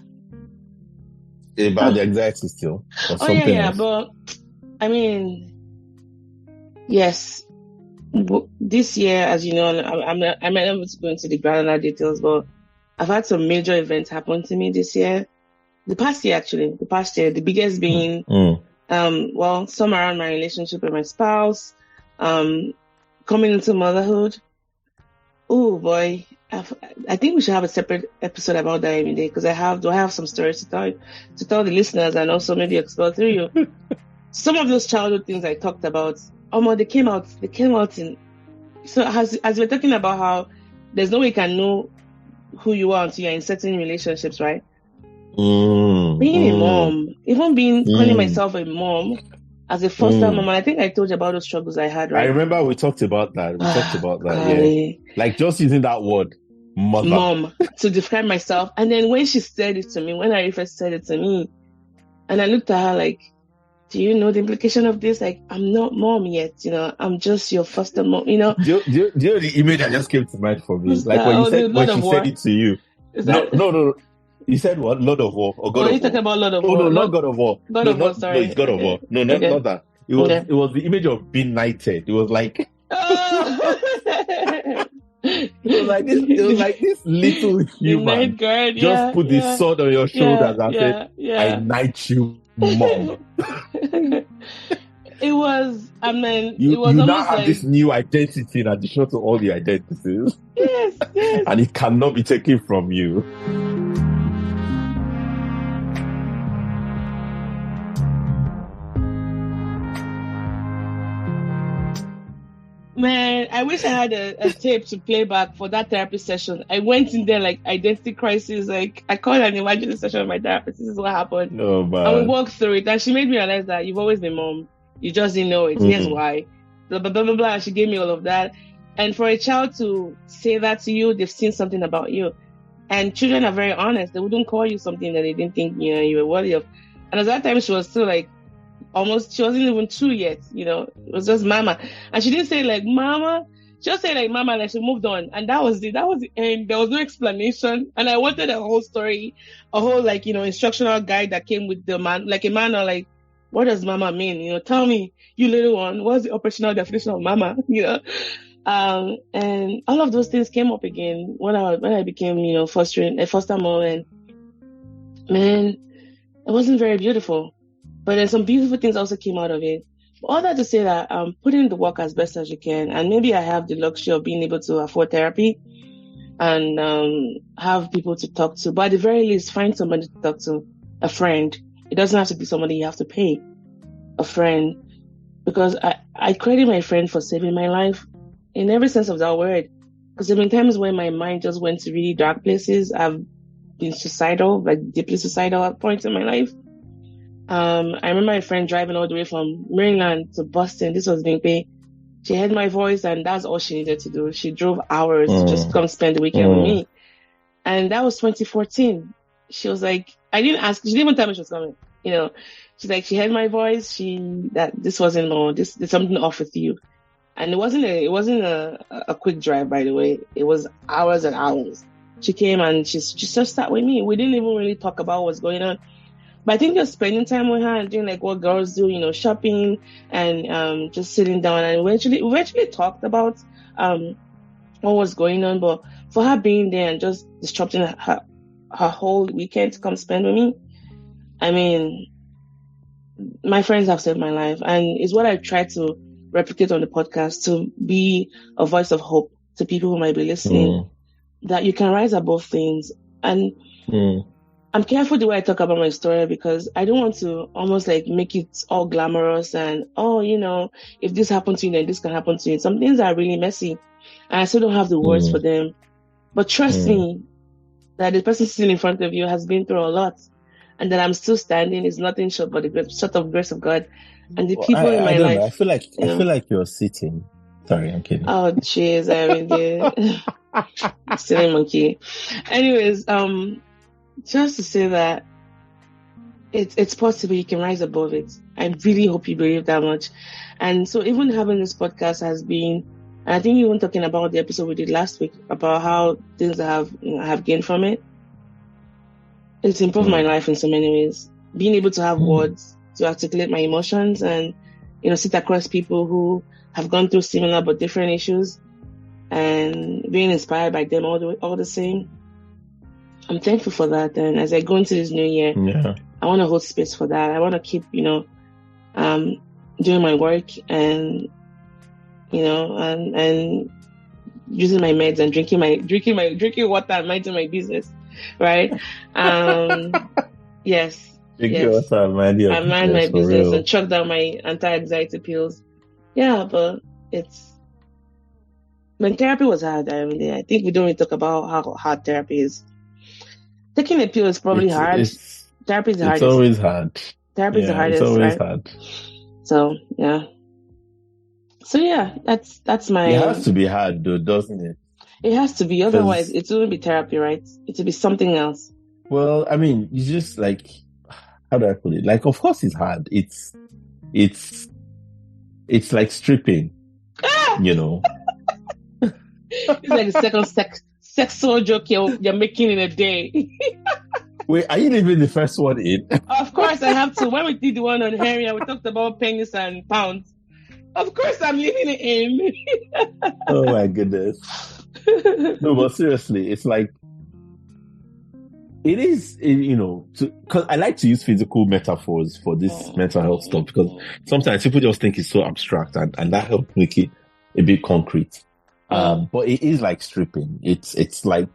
about the anxiety still. Or something else. But I mean, yes, this year, as you know, I'm not able to go into the granular details, but I've had some major events happen to me this year. The past year, the biggest being, some around my relationship with my spouse, coming into motherhood. Oh boy, I think we should have a separate episode about that every day, because I have some stories to tell the listeners, and also maybe explore through you. Some of those childhood things I talked about, they came out in. So as we're talking about how there's no way you can know who you are until you're in certain relationships, right? Being a mom, even calling myself a mom as a first-time mom, and I think I told you about those struggles I had, right? I remember we talked about that. Yeah. Just using that word, mom, to describe myself. And then when she said it to me, when I first said it to me, and I looked at her like, do you know the implication of this? Like, I'm not mom yet, I'm just your foster mom, Do you know the image that just came to mind for me? Like when she said it to you. No. You said what? Lord of War or God of War? Are you talking about Lord of War? No, not God of War. God of War, sorry. No, it's God of War. No, not that. It was the image of being knighted. It was like it was like this little human just put the sword on your shoulders and said, I knight you, mom. It was, you now have this new identity in addition to all the identities. Yes. And it cannot be taken from you. Man, I wish I had a tape to play back for that therapy session. I went in there like identity crisis. Like, I called an emergency session with my therapist. This is what happened. Oh, man. And we walked through it. And she made me realize that you've always been mom. You just didn't know it. Here's why. Blah, blah, blah, blah, blah. She gave me all of that. And for a child to say that to you, they've seen something about you. And children are very honest. They wouldn't call you something that they didn't think you were worthy of. And at that time, she was still like, she wasn't even 2 yet, it was just mama. And she didn't say like mama, she just said like mama, and she moved on. And that was the end. There was no explanation. And I wanted a whole story, a whole instructional guide that came with the man, like a manual, like, what does mama mean? Tell me, you little one, what's the operational definition of mama? And all of those things came up again when I became, foster mom. And man, it wasn't very beautiful. But then some beautiful things also came out of it. All that to say that put in the work as best as you can. And maybe I have the luxury of being able to afford therapy and have people to talk to. But at the very least, find somebody to talk to, a friend, It doesn't have to be somebody you have to pay, a friend, because I credit my friend for saving my life in every sense of that word. Because there have been times when my mind just went to really dark places. I've been suicidal, like deeply suicidal at points in my life. I remember my friend driving all the way from Maryland to Boston. This was Bingpe. She heard my voice and that's all she needed to do. She drove hours to just come spend the weekend with me. And that was 2014. She was like, I didn't ask, she didn't even tell me she was coming. You know, she's like, she heard my voice. That this wasn't long. There's something off with you. And it wasn't a quick drive, by the way. It was hours and hours. She came and she just sat with me. We didn't even really talk about what's going on. But I think just spending time with her and doing like what girls do, you know, shopping and just sitting down, and we eventually talked about what was going on. But for her being there and just disrupting her whole weekend to come spend with me, I mean, my friends have saved my life, and it's what I try to replicate on the podcast, to be a voice of hope to people who might be listening, that you can rise above things. And I'm careful the way I talk about my story, because I don't want to almost like make it all glamorous and, oh, you know, if this happened to you, then this can happen to you. Some things are really messy and I still don't have the words for them. But trust me that the person sitting in front of you has been through a lot, and that I'm still standing is nothing short but the sort of grace of God. And the people in my life. Know. I feel like you're sitting. Sorry, I'm kidding. Oh, jeez, I mean, silly monkey. Anyways, just to say that it's possible you can rise above it. I really hope you believe that much. And so even having this podcast has been, and I think even talking about the episode we did last week about how things have gained from it, it's improved my life in so many ways. Being able to have words to articulate my emotions and, you know, sit across people who have gone through similar but different issues and being inspired by them all the same. I'm thankful for that. And as I go into this new year, I want to hold space for that. I want to keep, you know, doing my work and, you know, and using my meds and drinking water and minding my business. Right. Yes. Water, I mind my business and chuck down my anti-anxiety pills. Yeah, but when therapy was hard, I mean, I think we don't really talk about how hard therapy is. Taking a pill is probably hard. Therapy is the hardest. It's always hard. Therapy is the hardest. It's always right? hard. So yeah, that's my. It has to be hard, though, doesn't it? It has to be. Otherwise, it wouldn't be therapy, right? It would be something else. Well, I mean, it's just like, how do I put it? Like, of course, it's hard. It's like stripping, you know. It's like the second sexual joke you're making in a day. Wait, are you leaving the first one in? Of course, I have to. When we did the one on Henry and we talked about pennies and pounds, of course I'm leaving it in. Oh my goodness. No, but seriously, it's like, it is, you know, because I like to use physical metaphors for this mental health stuff, because sometimes people just think it's so abstract, and that helps make it a bit concrete. But it is like stripping. It's like,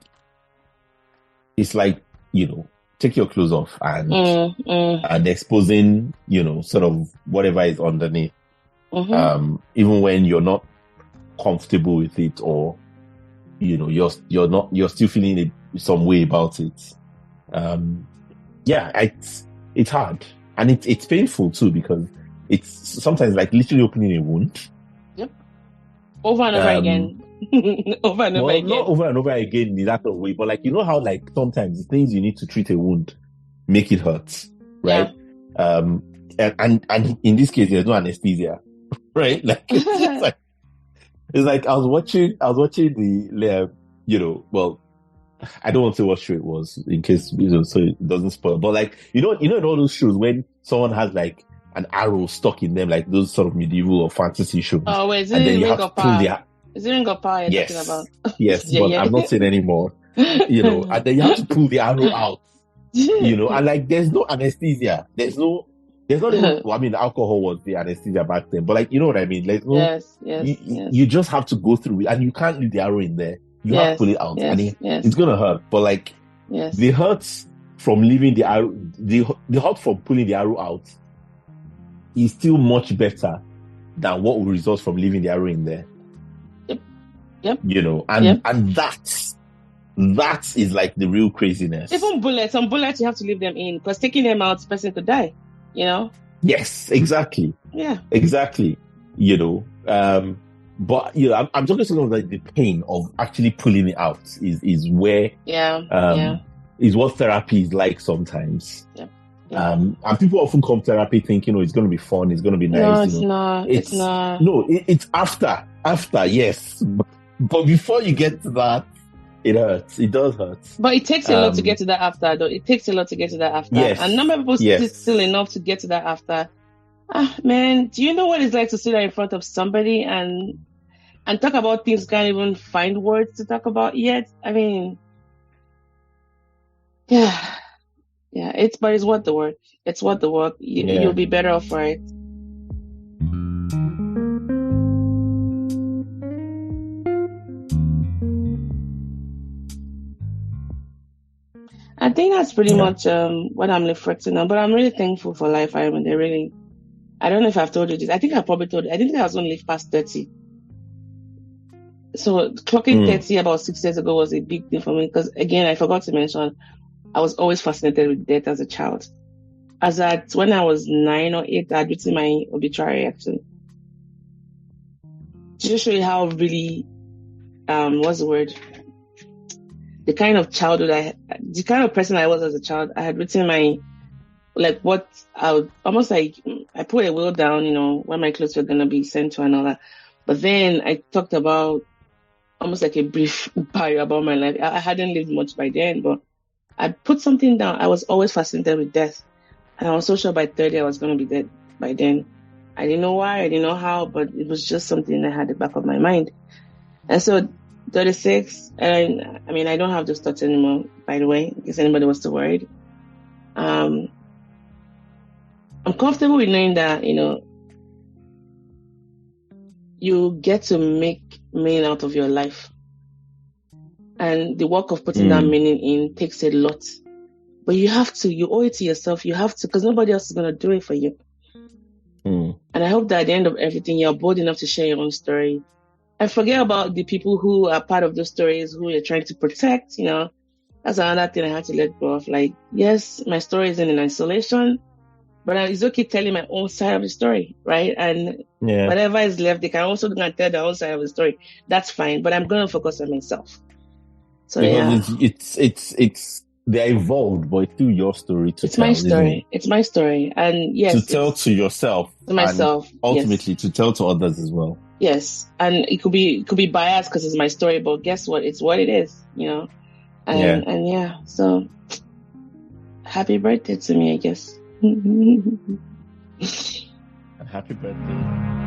you know, take your clothes off and exposing, you know, sort of whatever is underneath. Even when you're not comfortable with it, or, you know, you're still feeling some way about it. It's hard, and it's painful too, because it's sometimes like literally opening a wound. Yep. Over and over again. Over and over again. Not over and over again in that way, but like, you know how like sometimes the things you need to treat a wound make it hurt, right? Yeah. And in this case, there's no anesthesia, right? Like it's like I was watching the you know, well, I don't want to say what show it was in case, you know, so it doesn't spoil. But like, you know, in all those shows when someone has like an arrow stuck in them, like those sort of medieval or fantasy shows. Oh, wait, is it Ring of Power? Is it Ring of Power you're talking about? Yes, but I'm not saying anymore. You know, and then you have to pull the arrow out. You know, and like there's no anesthesia. There's not even, well, I mean, alcohol was the anesthesia back then, but like, you know what I mean? There's no, yes. You just have to go through it, and you can't leave the arrow in there. You have to pull it out, and it's gonna hurt. But like, the hurts from leaving the arrow, the hurt from pulling the arrow out is still much better than what will result from leaving the arrow in there. Yep. You know, and that is like the real craziness. Even bullets, some bullets you have to leave them in, because taking them out, the person could die, you know? Yes, exactly. Yeah. Exactly. You know, but you know, I'm talking about like the pain of actually pulling it out is where is what therapy is like sometimes. Yeah. And people often come to therapy thinking, oh, it's going to be fun, it's going to be nice. No, it's not. It's not. No, it's after, yes. But before you get to that, it hurts. It does hurt. But it takes a lot to get to that after, though. It takes a lot to get to that after. Yes. And number of people still enough to get to that after. Man, do you know what it's like to sit there in front of somebody and talk about things you can't even find words to talk about yet? I mean, yeah, it's worth the work. It's worth the work. You'll be better off for it. I think that's pretty much what I'm reflecting on. But I'm really thankful for life. I don't know if I've told you this. I think I probably told you. I didn't think I was going to live past 30. So clocking 30 about 6 years ago was a big thing for me, because again, I forgot to mention, I was always fascinated with death as a child. When I was 9 or 8, I had written my obituary actually. To just show you how really, what's the word? The kind of childhood the kind of person I was as a child. I had written I put a will down, you know, where my clothes were going to be sent to and all that. But then I talked about almost like a brief bio about my life. I hadn't lived much by then, but I put something down. I was always fascinated with death. And I was so sure by 30 I was going to be dead by then. I didn't know why, I didn't know how, but it was just something that had the back of my mind. And so 36, and I mean, I don't have those thoughts anymore, by the way, in case anybody was too worried. I'm comfortable with knowing that, you know, you get to make meaning out of your life. And the work of putting that meaning in takes a lot. But you owe it to yourself. You have to, because nobody else is going to do it for you. And I hope that at the end of everything, you're bold enough to share your own story. And forget about the people who are part of those stories who you're trying to protect, you know. That's another thing I had to let go of. Like, yes, my story isn't in isolation, but it's okay telling my own side of the story, right? And whatever is left, they can also tell their own side of the story. That's fine, but I'm going to focus on myself. So it's they're evolved, but it's still your story to tell. It's my story. And yes, to tell to yourself. To myself. And ultimately to tell to others as well. Yes. And it could be biased because it's my story, but guess what? It's what it is, you know? And so happy birthday to me, I guess. Happy birthday.